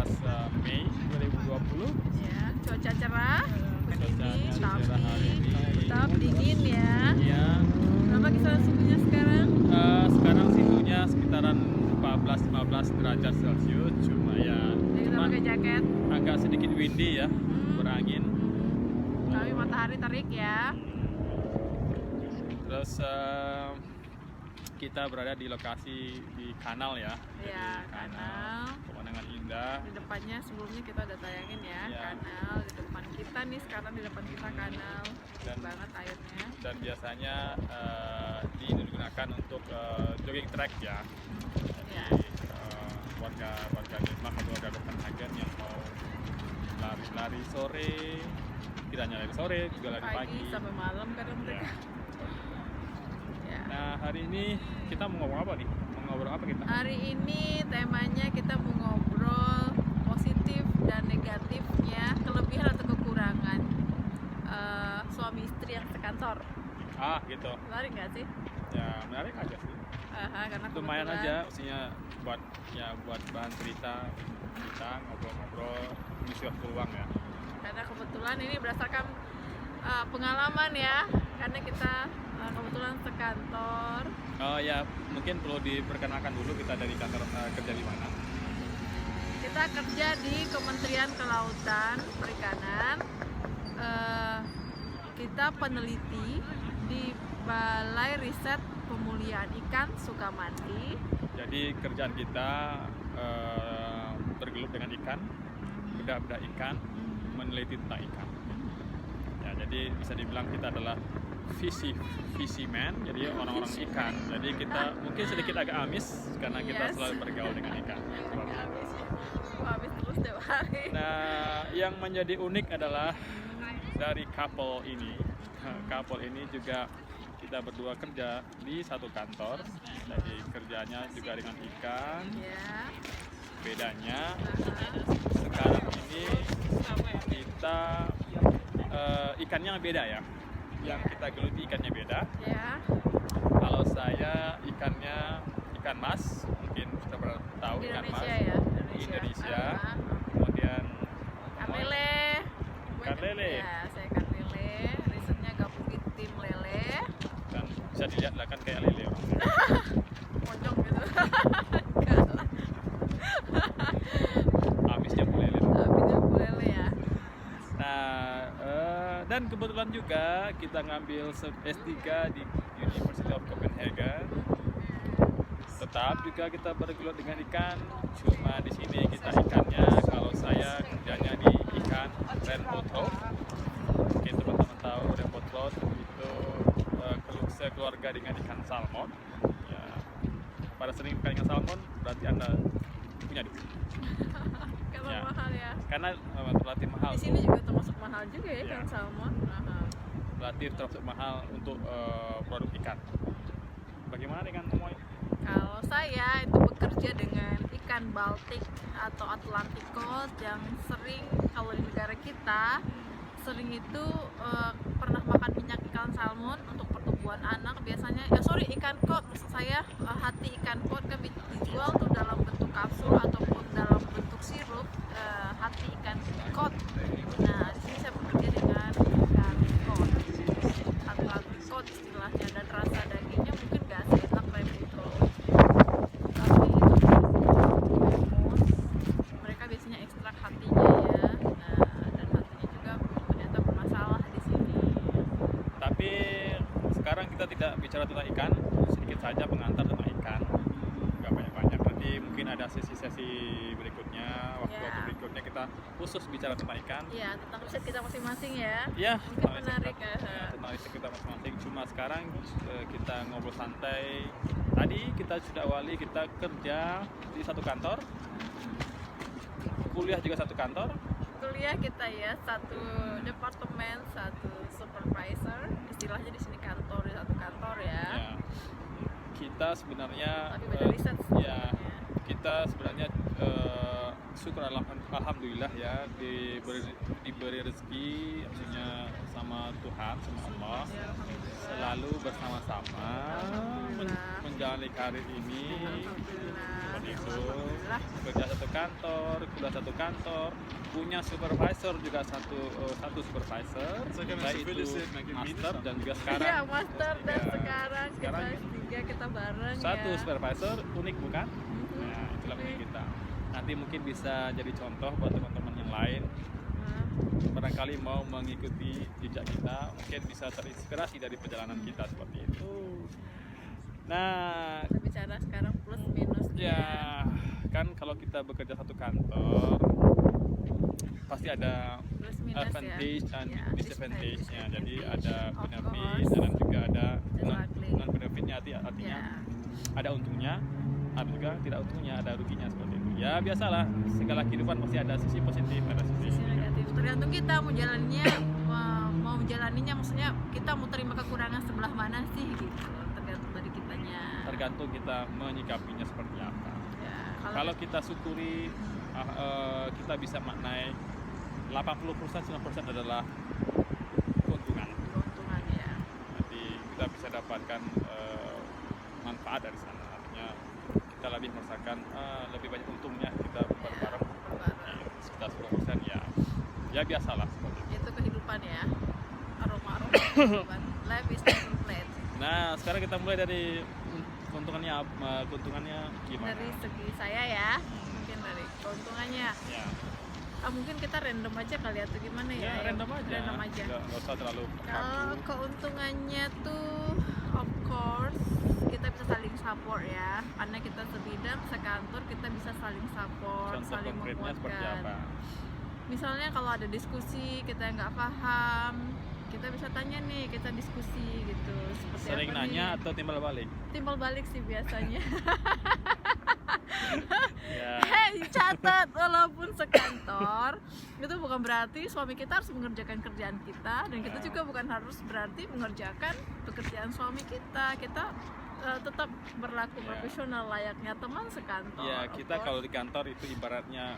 Mei 2020. Ya, cuaca cerah begini, Cuacanya cerah hari tapi ini. tetap dingin ya. Ya, Berapa kisaran suhunya sekarang? sekarang suhunya sekitaran 14-15 derajat Celcius. Cuma Jadi kita pakai jaket. agak sedikit windy ya, berangin. Tapi matahari terik ya. Terus kita berada di lokasi di kanal ya. Ya, Jadi, kanal. pemandangan indah. Di depannya sebelumnya kita udah tayangin ya, Ya. kanal di depan kita nih, sekarang di depan kita kanal. Dan- Banget airnya. Dan biasanya digunakan untuk jogging track ya. Ya. Jadi warga Denmark atau warga Copenhagen yang mau lari sore, tidak hanya lari sore, juga lari pagi. Sampai malam kadang Ya. mereka. Ya. Nah, hari ini kita mau ngomong apa nih? Mau ngobrol apa kita? Hari ini temanya kita mau ngobrol positif dan negatifnya, kelebihan atau kekurangan suami istri yang sekantor. Gitu. Menarik nggak sih? Ya, menarik aja sih. Karena Lumayan kebetulan- aja, maksudnya buat bahan cerita kita ngobrol-ngobrol, mengisi waktu luang ya. Karena kebetulan ini berdasarkan pengalaman ya, karena kita kebetulan sekantor. Oh ya, mungkin perlu diperkenalkan dulu kita dari kantor kerja di mana. Kita kerja di Kementerian Kelautan Perikanan. Kita peneliti di Balai Riset Pemulihan Ikan Sukamandi. Jadi kerjaan kita bergelut dengan ikan, bedah-bedah ikan, meneliti tentang ikan. Ya, jadi bisa dibilang kita adalah fisherman, jadi orang-orang ikan. Jadi kita mungkin sedikit agak amis karena kita Yes. selalu bergaul dengan ikan. Habis terus tiap hari. Nah, yang menjadi unik adalah dari couple ini. Couple ini juga kita berdua kerja di satu kantor. Jadi kerjanya juga dengan ikan. Ya. Bedanya sekarang ini kita ikannya beda ya. Yang kita geluti ikannya beda. Ya. Kalau saya ikannya ikan mas, mungkin sudah pernah tahu Di ikan mas. Indonesia ya. Di Indonesia. Ah. Kemudian Ikan lele. Ikan lele. Ya, saya ikan lele. Risetnya gabungin tim lele. dan bisa dilihat lah kan kayak lele orang. Pocong gitu. Amisnya bu lele. Habisnya lele ya. Nah, dan kebetulan juga kita ngambil S3 di University of Copenhagen. Tetap juga kita bergelut dengan ikan. Cuma di sini kita ikannya, kalau saya kerjanya di ikan rainbow trout. Mungkin teman-teman tahu rainbow trout itu sekeluarga dengan ikan salmon. Ya, pada sering makan ikan salmon berarti Anda punya duit. Kalau Ya. mahal ya. Karena relatif mahal. Di sini juga termasuk mahal juga ya Ya. ikan salmon. Relatif termasuk mahal untuk produk ikan. Bagaimana dengan Momoy? Kalau saya itu bekerja dengan ikan Baltik atau Atlantic cod yang sering, kalau di negara kita sering itu pernah makan minyak ikan salmon untuk pertumbuhan anak biasanya. Ikan cod maksud saya, hati ikan cod kan dijual tuh dalam bentuk kapsul ataupun dalam bentuk sirup, hati ikan cod. Nah, di sini saya bekerja dengan ikan cod, Atlantic cod istilahnya, dan rasa dagingnya mungkin gak seenak rainbow tapi mereka biasanya ekstrak hatinya ya. Dan hatinya juga ternyata bermasalah di sini. Tapi sekarang kita tidak bicara tentang ikan, sedikit saja pengantar tentang ikan. Nggak banyak-banyak. Nanti mungkin ada sesi-sesi berikutnya, waktu-waktu Ya. berikutnya kita khusus bicara tentang ikan. Iya, tentang riset kita masing-masing ya. Ya, Mungkin menarik ya, ya. tentang riset kita masing-masing. Cuma sekarang kita ngobrol santai. Tadi kita sudah awali kita kerja di satu kantor, kuliah juga satu kantor. Kuliah kita ya, satu departemen, satu supervisor. Istilahnya di sini kantor, di satu kantor ya. Ya, kita sebenarnya Tapi beda riset ya, kita sebenarnya syukur alhamdulillah ya diberi rezeki maksudnya sama Tuhan sama Allah Ya, alhamdulillah. selalu bersama-sama menjalani karir ini Alhamdulillah. seperti itu, Alhamdulillah. kerja satu kantor, kuliah satu kantor, punya supervisor juga satu supervisor, baik itu master dan juga Iya, sekarang master dan Ya, sekarang kita sekarang S3 kita bareng satu ya. supervisor, unik bukan? Nah, itulah punya kita. Nanti mungkin bisa jadi contoh buat teman-teman yang lain. Nah, Barangkali mau mengikuti jejak kita, mungkin bisa terinspirasi dari perjalanan kita seperti itu. Nah, kita bicara sekarang plus minusnya. ya kan kalau kita bekerja satu kantor, pasti ada Plus minus advantage ya. dan Ya, disadvantage-nya. Jadi disadvantage, ada of benefit course. dan juga ada Exactly. non benefitnya, artinya Ya. ada untungnya, ada juga tidak untungnya, ada ruginya seperti itu. Ya biasalah, segala kehidupan pasti ada sisi positif, ada sisi Sisi negatif tergantung kita mau jalannya mau menjalaninya, maksudnya kita mau terima kekurangan sebelah mana sih gitu, tergantung dari kitanya. tergantung kita menyikapinya seperti apa. Ya, Kalau kita syukuri, kita bisa maknai 80% 90% adalah keuntungan. keuntungan ya. Nanti kita bisa dapatkan manfaat dari sana. Artinya kita lebih merasakan lebih banyak untungnya kita bareng-bareng. Bareng. Sekitar 10% ya biasalah seperti itu. Itu kehidupan ya, aroma kehidupan. Life is complete. Nah sekarang kita mulai dari keuntungannya gimana? Dari segi saya ya, mungkin dari keuntungannya. Ya, Mungkin kita random aja kali atau gimana ya? random aja. Random aja. Nggak usah terlalu Kalau kaku. keuntungannya tuh, of course, kita bisa saling support ya. Karena kita sebidang, sekantor, kita bisa saling support, Contoh saling konkretnya seperti menguatkan. apa? Misalnya kalau ada diskusi kita nggak paham, kita bisa tanya nih, kita diskusi gitu. Seperti Sering apa nanya nih? atau timbal balik? Timbal balik sih biasanya. Ya. Hei, catat, walaupun sekantor itu bukan berarti suami kita harus mengerjakan kerjaan kita, dan kita juga bukan harus berarti mengerjakan pekerjaan suami kita. Kita tetap berlaku profesional layaknya teman sekantor. Ya, of kita course. kalau di kantor itu ibaratnya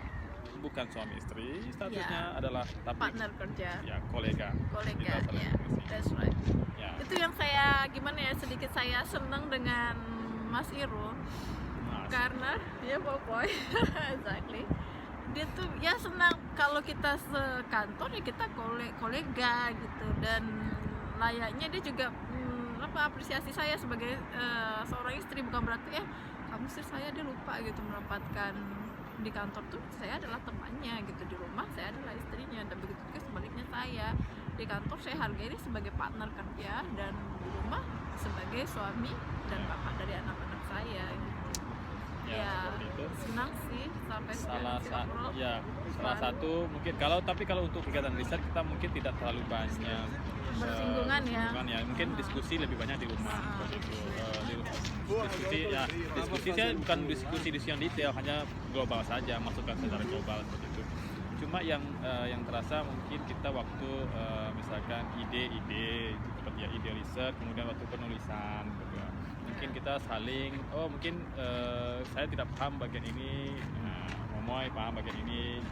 bukan suami istri, statusnya Ya. adalah tapi Partner kerja, ya kolega. kolega Kita saling ya. mengisi. That's right. Ya. Itu yang saya gimana ya, sedikit saya senang dengan Mas Irul. Nah, Karena ya Popoy exactly, dia tuh ya senang kalau kita sekantor ya kita kolega gitu, dan layaknya dia juga apresiasi saya sebagai seorang istri. Bukan berarti kamu istri saya, dia lupa gitu menempatkan di kantor tuh saya adalah temannya gitu, di rumah saya adalah istrinya, dan begitu juga sebaliknya. Saya di kantor saya hargai dia sebagai partner kerja, dan di rumah sebagai suami dan bapak dari anak-anak saya gitu. ya, seperti itu. Senang sih sampai Salah sekarang sih overall. salah satu mungkin kalau untuk kegiatan riset kita mungkin tidak terlalu banyak Bersinggungan ya. mungkin diskusi lebih banyak di rumah seperti itu. Diskusi saya bukan diskusi yang detail, hanya global saja, masukan secara global seperti itu. Cuma yang terasa mungkin kita waktu misalkan ide seperti ya ide riset, kemudian waktu penulisan gitu ya. Mungkin kita saling mungkin saya tidak paham bagian ini, Momoy paham bagian ini,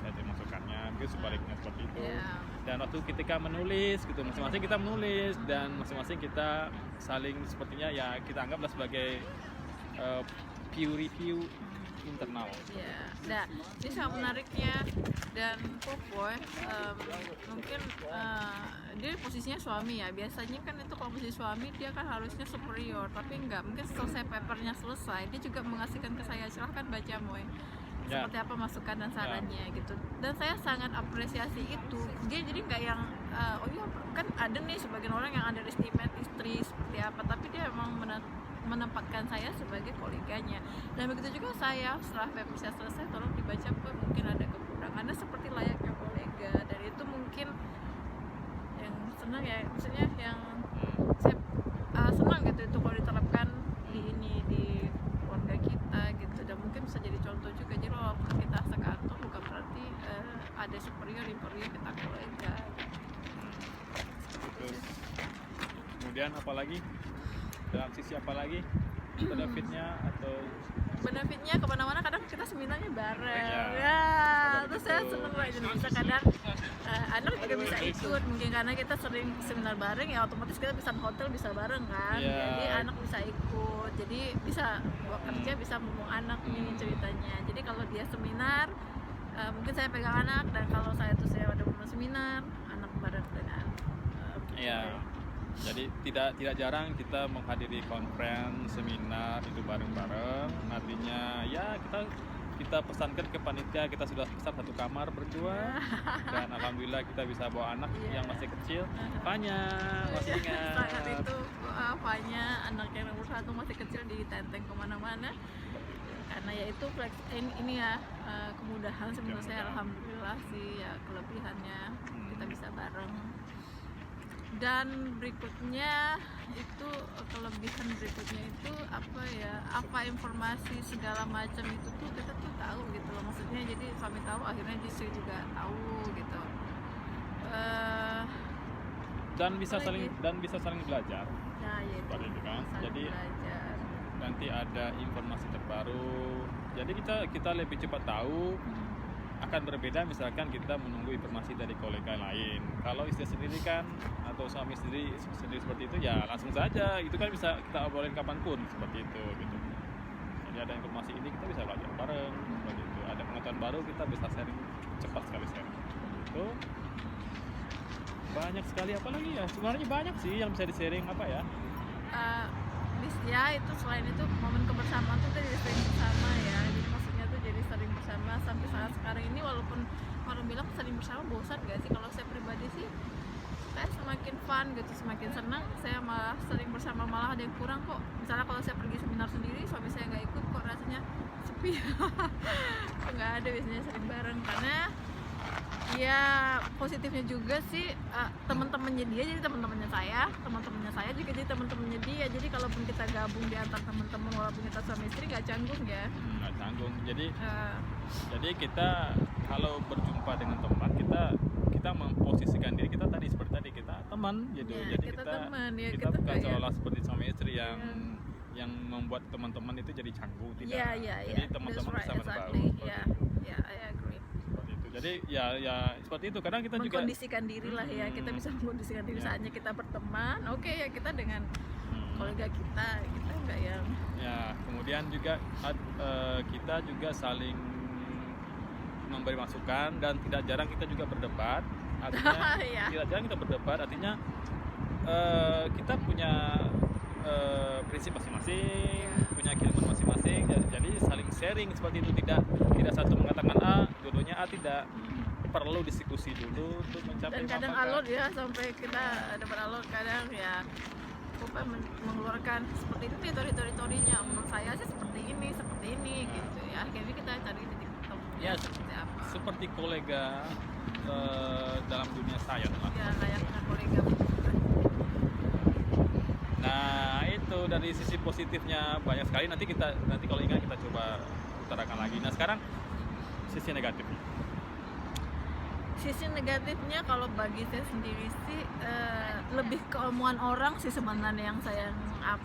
saya masukannya, mungkin sebaliknya seperti itu. Ya. Dan waktu ketika menulis gitu, masing-masing kita menulis dan masing-masing kita saling sepertinya ya kita anggaplah sebagai peer review internal. Ya, nah ini sangat menariknya. Dan Popoy mungkin dia posisinya suami ya. Biasanya kan itu kalau posisi suami dia kan harusnya superior, tapi enggak. Mungkin selesai papernya selesai, dia juga mengasihkan ke saya, silahkan baca Moy, seperti apa masukan dan sarannya gitu. Dan saya sangat apresiasi itu. Dia jadi nggak yang oh iya kan ada nih sebagian orang yang underestimate istri seperti apa, tapi dia memang menempatkan saya sebagai koleganya. Dan begitu juga saya, setelah paper saya selesai, tolong dibaca Pak, mungkin ada kekurangannya seperti layaknya kolega. Dan itu mungkin yang senang ya, maksudnya yang saya senang gitu itu kalau diterapkan di keluarga kita gitu. Dan mungkin bisa jadi contoh juga. Jadi walaupun kita sekantor bukan berarti ada superior inferior, kita kolega. Terus kemudian apalagi dalam sisi apa lagi benefitnya atau benefitnya kemana-mana, kadang kita seminarnya bareng Iya. ya, Betul, terus saya betul. seneng lah jadi bisa kadang anak juga bisa ikut, mungkin karena kita sering seminar bareng ya, otomatis kita bisa hotel bisa bareng kan, Iya. jadi anak bisa ikut, jadi bisa gua kerja bisa ngomong anak nih ceritanya. Jadi kalau dia seminar mungkin saya pegang anak, dan kalau saya ada momen seminar anak bareng dengan Iya. Jadi tidak jarang kita menghadiri conference, seminar itu bareng-bareng. Artinya ya kita pesankan ke panitia, kita sudah pesan satu kamar berdua, dan alhamdulillah kita bisa bawa anak Iya. yang masih kecil. Banyak masih ingat. sangat itu apanya, anak yang nomor 1 masih kecil ditenteng kemana-mana, karena ya itu ini ya kemudahan sih menurut saya, alhamdulillah sih ya, kelebihannya kita bisa bareng. Dan berikutnya itu kelebihan berikutnya itu apa ya, apa informasi segala macam itu tuh kita tuh tahu gitu loh, maksudnya jadi kami tahu, akhirnya justru juga tahu gitu. Dan bisa Apalagi? saling belajar. Nah ya itu Seperti itu kan. saling Jadi belajar. nanti ada informasi terbaru. Jadi kita lebih cepat tahu. Akan berbeda misalkan kita menunggu informasi dari kolega lain. Kalau istri sendiri kan, atau suami sendiri seperti itu ya langsung saja, itu kan bisa kita obrolin kapanpun seperti itu gitu. Jadi ada informasi ini kita bisa belajar bareng seperti itu. Ada pengetahuan baru kita bisa sharing, cepat sekali sharing. Itu banyak sekali, apalagi ya sebenarnya banyak sih yang bisa di sharing apa ya. Ya itu selain itu momen kebersamaan tuh jadi sering bersama ya, jadi maksudnya tuh jadi sering bersama sampai saat sekarang ini, walaupun orang bilang sering bersama bosan gak sih, kalau saya pribadi sih saya semakin fun gitu, semakin senang, saya malah sering bersama, malah ada yang kurang kok. Misalnya kalau saya pergi seminar sendiri, suami saya nggak ikut kok, rasanya sepi. Kok nggak ada, biasanya sering bareng, karena ya positifnya juga sih teman-temannya dia jadi teman-temannya saya juga jadi teman-temannya dia, jadi kalaupun kita gabung di antar teman-teman walaupun kita suami istri nggak canggung ya. Nggak canggung. Jadi kita kalau berjumpa dengan teman, kita memposisikan diri kita tadi seperti tadi, kita teman gitu. Ya, Jadi kita teman, ya, kita kita bukan kayak- seolah seperti suami istri yang membuat teman-teman itu jadi canggung, tidak. Iya, Jadi teman-teman that's bisa right, berbaur exactly. seperti Ya, itu. ya, I agree. Seperti itu. Jadi ya seperti itu. Kadang kita juga Mengkondisikan diri lah ya, kita bisa mengkondisikan diri Ya. saatnya kita berteman, oke ya kita dengan kolega kita nggak yang ya, kemudian juga kita juga saling memberi masukan, dan tidak jarang kita juga berdebat. Artinya ya. tidak jarang kita berdebat, artinya kita punya prinsip masing-masing, punya keilmuan masing-masing, jadi saling sharing seperti itu. Tidak satu mengatakan A, dua-duanya A, tidak. Perlu diskusi dulu untuk mencapai Dan kadang mufakat. alot ya, sampai kita dapat alot, kadang ya apa mengeluarkan seperti itu teori-teorinya, menurut saya sih seperti ini gitu ya, akhirnya kita cari titik temunya Ya, seperti apa seperti kolega dalam dunia sains lah. ya, layaknya kolega. Nah, itu dari sisi positifnya banyak sekali. Nanti kalau ingat kita coba utarakan lagi. Nah, sekarang sisi negatifnya. Sisi negatifnya kalau bagi saya sendiri sih lebih keilmuan orang sih sebenarnya, yang saya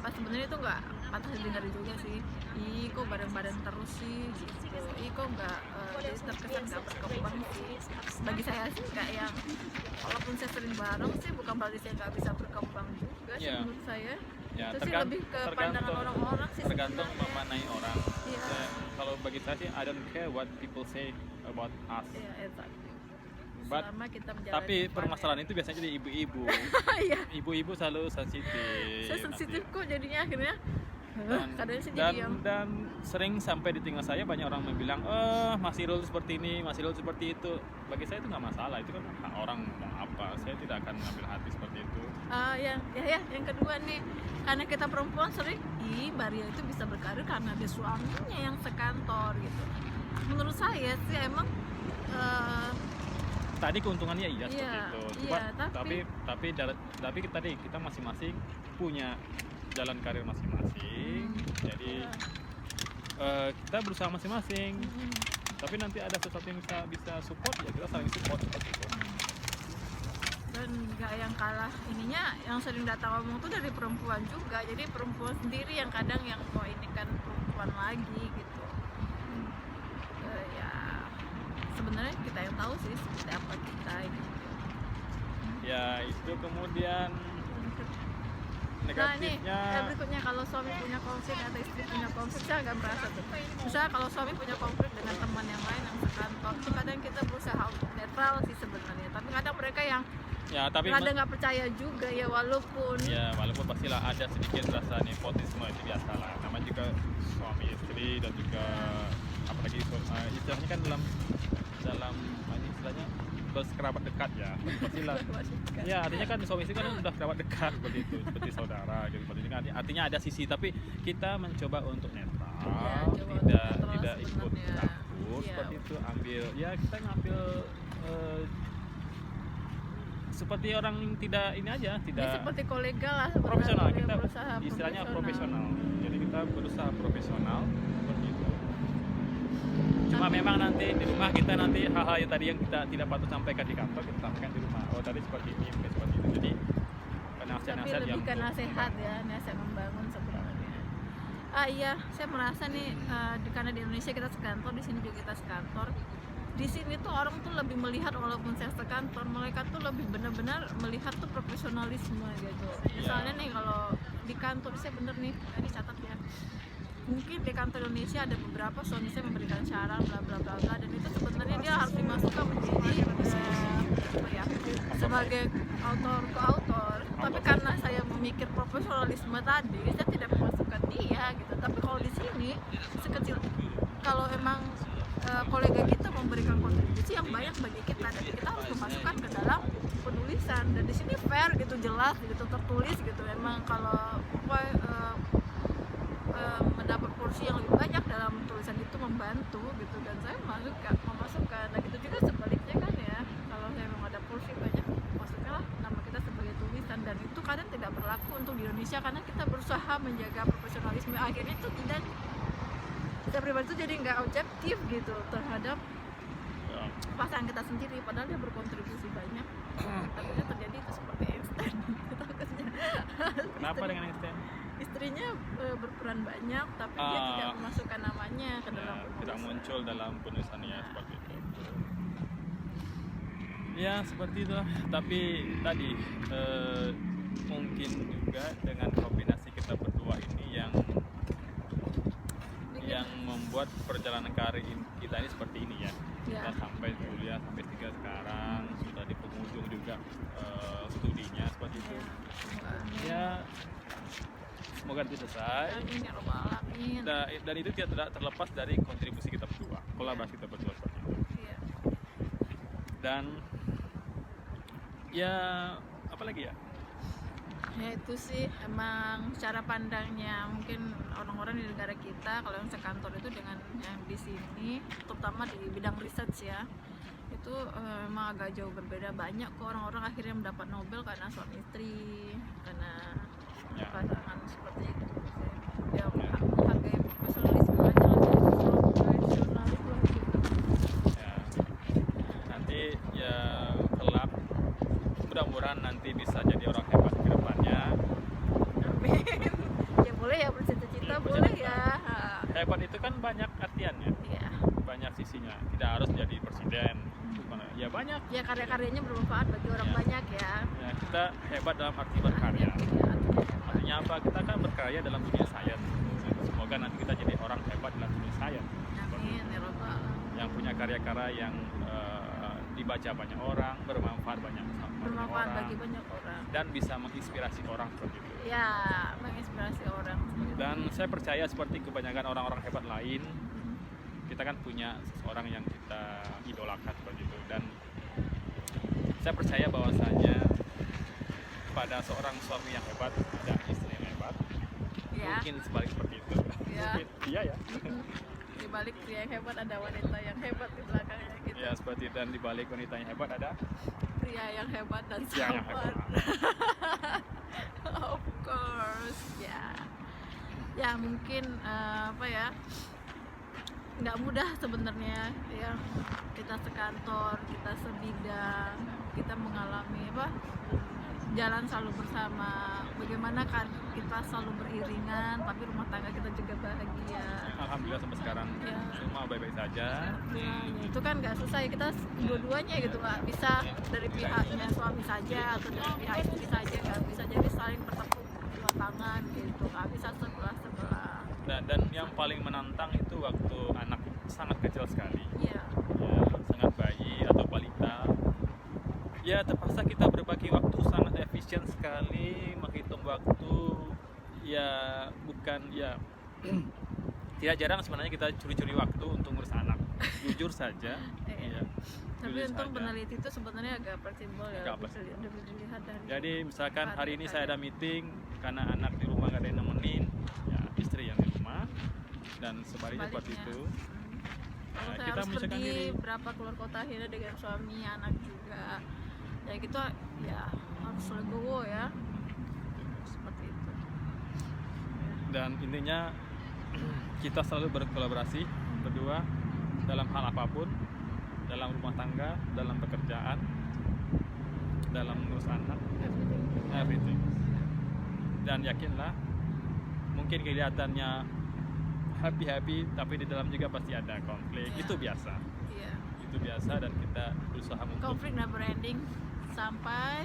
sebenarnya itu nggak patah didengar juga sih. Ih kok bareng-bareng terus sih gitu, ih kok nggak jadi terkesan nggak berkembang sih. Bagi saya sih nggak yang, walaupun saya sering bareng sih bukan berarti saya nggak bisa berkembang juga sih, Iya. menurut saya. Ya, Itu sih lebih ke pandangan orang-orang sih tergantung sebenarnya. memaknai orang. Iya. Kalau bagi saya sih, I don't care what people say about us. Iya, exactly. But- Selama kita menjalani Tapi fun, permasalahan itu biasanya jadi ibu-ibu. Iya. Ibu-ibu selalu sensitif. Saya sensitif kok jadinya, akhirnya kadang sih dan, jadi yang dan sering sampai di telinga saya banyak orang yang bilang, masih rule seperti ini, masih rule seperti itu. Bagi saya itu nggak masalah, itu kan hak orang ngomong apa. Saya tidak akan mengambil hati seperti itu. yang kedua nih, karena kita perempuan sering Maria itu bisa berkarir karena dia suaminya yang sekantor gitu. Menurut saya sih emang Tadi keuntungannya iya seperti Iya, itu. iya, Tapi tadi kita masing-masing punya jalan karir masing-masing. Jadi kita berusaha masing-masing. Tapi nanti ada sesuatu yang bisa support, ya kita saling support seperti itu. dan nggak yang kalah ininya, yang sering datang ngomong tuh dari perempuan juga, jadi perempuan sendiri yang kadang yang ini kan perempuan kapan lagi gitu. Ya sebenarnya kita yang tahu sih seperti apa kita gitu. Ya itu kemudian Nah ini negatifnya. berikutnya, kalau suami punya konflik atau istri punya konflik, saya agak merasa tuh. Misalnya kalau suami punya konflik dengan teman yang lain yang sekantor, tuh kadang kita berusaha untuk netral sih sebenarnya. Tapi kadang mereka yang Ya tapi kadang nggak percaya juga ya, walaupun walaupun pastilah ada sedikit rasa nepotisme, itu biasa lah. Namanya juga suami istri dan juga apalagi istilahnya kan dalam istilahnya berkerabat dekat ya. Pastilah. Ya artinya kan suami istri kan udah kerabat dekat seperti itu, seperti saudara gitu. Seperti itu kan. Artinya ada sisi, tapi kita mencoba untuk netral, Ya, coba untuk tidak netral ikut sebenarnya. campur Ya. seperti itu. Kita ngambil seperti orang yang tidak ini aja, ya tidak seperti kolega lah sebenarnya, profesional. yang Kita berusaha istilahnya profesional. Jadi kita berusaha profesional seperti itu. Cuma Tapi- memang nanti di rumah kita nanti hal-hal yang tadi yang kita tidak patut sampaikan di kantor, kita sampaikan di rumah. Oh tadi seperti ini, mungkin seperti itu. Jadi tapi nasihat-nasihat yang lebih ke nasihat ya, nasihat membangun sebenarnya. Iya, saya merasa nih karena di Indonesia kita sekantor, di sini juga kita sekantor. Di sini tuh orang tuh lebih melihat, walaupun saya sekantor, mereka tuh lebih benar-benar melihat tuh profesionalisme gitu. Misalnya nih kalau di kantor, saya bener nih, ini catat ya. Mungkin di kantor Indonesia ada beberapa suami saya memberikan syarat bla bla bla bla, dan itu sebenarnya dia harus dimasukkan menjadi apa ya, sebagai autor ke autor. Tapi karena saya memikir profesionalisme tadi, saya tidak memasukkan dia gitu. Tapi kalau di sini sekecil, kalau emang kolega kita memberikan kontribusi yang banyak bagi kita, dan kita harus memasukkan ke dalam penulisan, dan di sini fair gitu, jelas gitu, tertulis gitu. Emang kalau mendapat porsi yang lebih banyak dalam tulisan itu membantu gitu, dan saya memasukkan. Nah gitu juga sebaliknya kan ya, kalau saya memang ada porsi banyak, masukkanlah nama kita sebagai tulisan. Dan itu kadang tidak berlaku untuk di Indonesia karena kita berusaha menjaga profesionalisme, akhirnya itu tidak, saya pribadi itu jadi nggak objektif gitu terhadap pasangan kita sendiri, padahal dia berkontribusi banyak. Tapi dia terjadi itu seperti Einstein gitu, Kenapa dengan Einstein? istrinya berperan banyak, tapi dia tidak memasukkan namanya ke dalam Ya, tidak penulisan. muncul dalam penulisannya seperti itu. Ya seperti itulah. Tapi tadi mungkin juga dengan kombinasi kita berdua ini yang membuat perjalanan karir kita ini seperti ini ya. Ya. Kita sampai kuliah sampai 3 sekarang, sudah di penghujung juga studinya seperti itu. Ya semoga nanti selesai. Amin ya rabbal alamin. Dan itu tidak terlepas dari kontribusi kita berdua, kolaborasi kita berdua seperti itu. Iya. Dan ya apa lagi ya? Ya itu sih emang cara pandangnya mungkin orang-orang di negara kita, kalau yang sekantor itu dengan yang di sini, terutama di bidang research ya, itu memang agak jauh berbeda. Banyak kok orang-orang akhirnya mendapat Nobel karena suami istri, karena Ya. pasangan seperti itu sih. Ya menghargai profesionalisme aja lah, profesionalisme gitu. Ya. Nanti ya kelak mudah-mudahan nanti bisa jadi orang hebat ke depannya. Amin. Ya boleh ya, bercita-cita Ya, boleh bercita-cita. ya. Hebat itu kan banyak artiannya, Iya. banyak sisinya. Tidak harus jadi presiden. Ya banyak. Ya karya-karyanya bermanfaat bagi orang Ya. banyak ya. Ya, kita hebat dalam arti berkarya. Artinya apa? Kita kan berkarya dalam dunia sains. Semoga nanti kita jadi orang hebat dalam dunia sains. Amin ya rabbal alamin. Yang punya karya-karya yang dibaca banyak orang, bermanfaat banyak Bermanfaat orang, bagi banyak orang. dan bisa menginspirasi orang seperti itu. Ya, menginspirasi orang. Dan saya percaya seperti kebanyakan orang-orang hebat lain, kita kan punya seseorang yang kita idolakan seperti itu. Dan saya percaya bahwasanya pada seorang suami yang hebat ada istri yang hebat. Ya. Mungkin sebalik seperti itu. Ya. Mungkin iya ya. Di balik pria yang hebat ada wanita yang hebat di belakangnya gitu. Ya seperti itu. Dan di balik wanita yang hebat ada Pria yang hebat dan pria yang sabar. hebat. Of course. Ya. Ya mungkin apa ya? Nggak mudah sebenarnya ya, kita sekantor, kita sebidang, kita mengalami apa, jalan selalu bersama, bagaimana karir kita selalu beriringan tapi rumah tangga kita juga bahagia. Alhamdulillah sampai sekarang Ya. semua baik-baik saja. Ya, itu kan nggak susah ya, kita dua-duanya gitu, nggak bisa dari pihaknya suami saja atau dari pihak istri saja, nggak bisa, jadi saling bertepuk dua tangan gitu, nggak bisa sebelah-sebelah. Dan yang paling menantang itu waktu anak sangat kecil sekali, Iya. ya, sangat bayi atau balita. Ya terpaksa kita berbagi waktu sangat efisien sekali, menghitung waktu. Ya bukan ya tidak jarang sebenarnya kita curi-curi waktu untuk ngurus anak. Jujur saja. Iya. Ya, Tapi jujur untuk saja. peneliti itu sebenarnya agak fleksibel ya, Agak bisa dilihat dari. Jadi misalkan hari ini Hari saya ada meeting karena anak di rumah nggak ada yang nemenin, ya istri yang di rumah, dan sebaliknya seperti Sebaliknya. itu. Kalau Nah, saya kita harus menyesuaikan pergi diri. berapa keluar kota akhirnya dengan suami, anak juga. Ya gitu ya, harus legowo ya. Seperti itu. Dan intinya kita selalu berkolaborasi berdua dalam hal apapun, dalam rumah tangga, dalam pekerjaan, dalam ngurus anak, everything. Dan yakinlah, mungkin kelihatannya happy tapi di dalam juga pasti ada konflik. Iya. Itu biasa. Iya. Itu biasa, dan kita berusaha untuk Konflik never ending sampai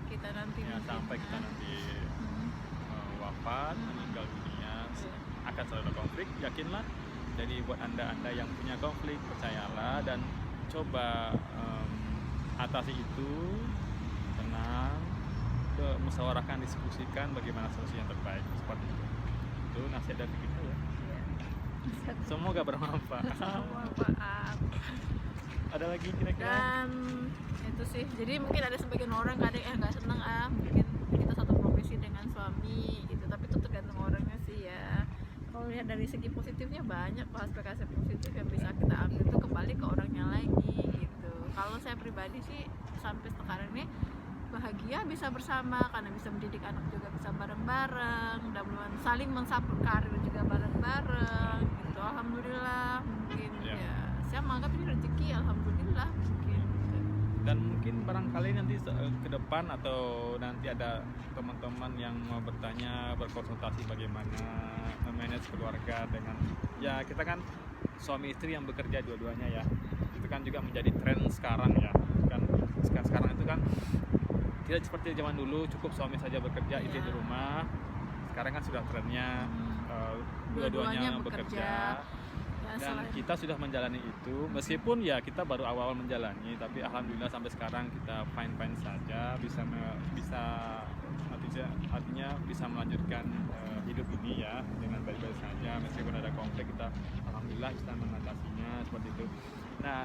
kita nanti ya, mungkin, sampai kita ya. nanti Hmm. wafat, meninggal dunia, akan selalu ada konflik. Yakinlah. Jadi buat anda yang punya konflik, percayalah dan coba atasi itu, tenang, musyawarahkan, diskusikan bagaimana solusi yang terbaik, seperti itu. Itu nasihat dari kita ya. Iya. Semoga bermanfaat. Bermanfaat. Ada lagi kira-kira? Dan itu sih, jadi mungkin ada sebagian orang kadang nggak seneng mungkin kita satu profesi dengan suami gitu, tapi itu tergantung orangnya sih ya. Kalau lihat dari segi positifnya banyak aspek-aspek positif yang bisa kita ambil, itu kembali ke orangnya lagi gitu. Kalau saya pribadi sih sampai sekarang ini bahagia bisa bersama karena bisa mendidik anak juga bisa bareng-bareng, dan saling mensupport karir juga bareng-bareng gitu. Alhamdulillah mungkin Ya. ya saya menganggap ini rezeki, alhamdulillah mungkin gitu. Dan mungkin barangkali nanti ke depan atau nanti ada teman-teman yang mau bertanya, berkonsultasi bagaimana memanage keluarga dengan, ya kita kan suami istri yang bekerja dua-duanya ya, itu kan juga menjadi tren sekarang ya kan. Sekarang itu kan tidak seperti zaman dulu cukup suami saja bekerja, istri Iya. di rumah. Sekarang kan sudah trennya dua-duanya bekerja. Ya, Dan selain- kita sudah menjalani itu, meskipun ya kita baru awal menjalani, tapi alhamdulillah sampai sekarang kita fine saja, artinya bisa melanjutkan hidup ini ya dengan baik-baik saja, meskipun ada konflik kita alhamdulillah bisa mengatasinya seperti itu. Nah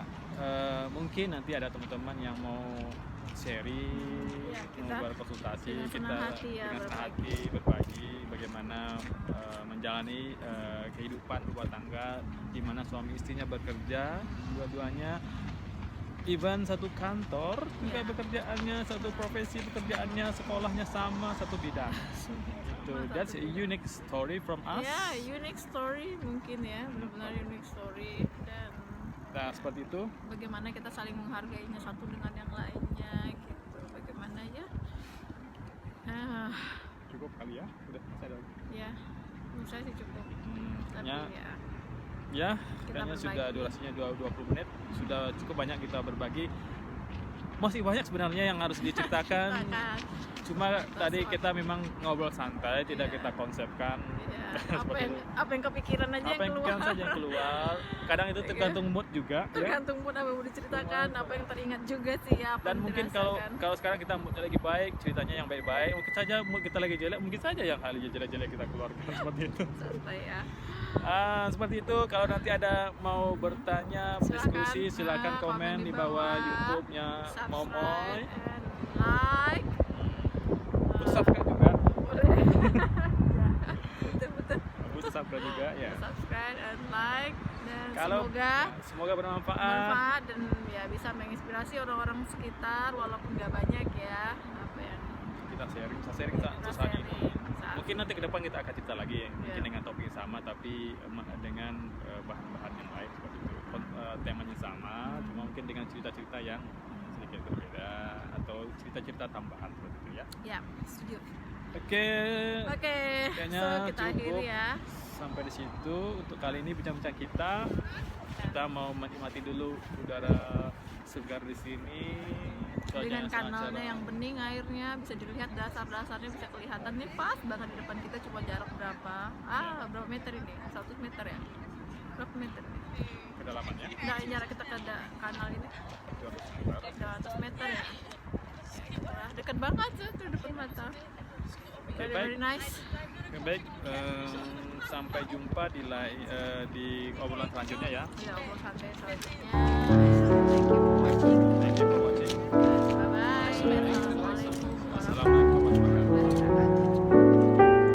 mungkin nanti ada teman-teman yang mau sharing, Ya, mau kita berkonsultasi, dengan kita senang hati ya, dengan senang berbagi. hati berbagi bagaimana menjalani kehidupan rumah tangga di mana suami istrinya bekerja dua-duanya, even satu kantor juga Ya. pekerjaannya, satu profesi pekerjaannya, sekolahnya sama, satu bidang. Itu that's a unique story from us. Ya, unique story mungkin ya, benar-benar unique story. Dan Nah seperti itu. bagaimana kita saling menghargainya satu dengan yang lainnya gitu, bagaimana ya. Cukup kali ya, udah selesai dong. Ya menurut saya sih cukup, tapi Ya, ya ya Kita kayaknya berbagi. sudah durasinya 20 menit, sudah cukup banyak kita berbagi. Masih banyak sebenarnya yang harus diceritakan. kita Cuma tadi kita memang ngobrol santai, tidak Iya. kita konsepkan. ya, Seperti itu. apa yang kepikiran aja Apa yang yang keluar. pikiran saja yang keluar. Kadang itu Iya. tergantung mood juga, ya. Tergantung pun apa yang mau diceritakan, apa yang teringat juga sih ya, apa Dan yang mungkin dirasakan. kalau sekarang kita moodnya lagi baik, ceritanya yang baik-baik. Mungkin saja mood kita lagi jelek, mungkin saja yang hal jelek-jelek kita keluarkan seperti itu. santai ya. Seperti itu. Kalau nanti ada mau bertanya, berdiskusi, silakan komen di bawah YouTube-nya Momoy. Subscribe and like. Subscribe juga. Betul-betul. Subscribe juga ya. Subscribe and like, dan Kalau semoga bermanfaat. bermanfaat dan ya bisa menginspirasi orang-orang sekitar walaupun nggak banyak ya, apa yang Kita sharing kita kita saat ini. sharing saat Mungkin nanti ke depan kita akan cerita lagi ya. Mungkin Iya. dengan topik yang sama tapi dengan bahan-bahan yang lain seperti itu. Temanya sama, cuma mungkin dengan cerita-cerita yang sedikit berbeda atau atau cerita-cerita tambahan seperti itu ya. Ya, setuju. Oke. Oke, Kayaknya so kita cukup akhiri ya. sampai di situ untuk kali ini bincang-bincang kita. Kita mau menikmati dulu udara segar di sini. Cuacanya Dengan sangat kanalnya cerah. yang bening, airnya bisa dilihat, dasar-dasarnya bisa kelihatan nih, pas banget di depan kita. Cuma jarak berapa meter ini? 100 meter ya? Berapa meter nih? Kedalamannya Nah, jarak kita ke kanal ini 200 meter. 200 meter ya. Wah, dekat banget tuh depan mata. Oke, Very nice. Oke, baik. Sampai jumpa di obrolan selanjutnya ya. Ya, obrolan santai selanjutnya. Thank you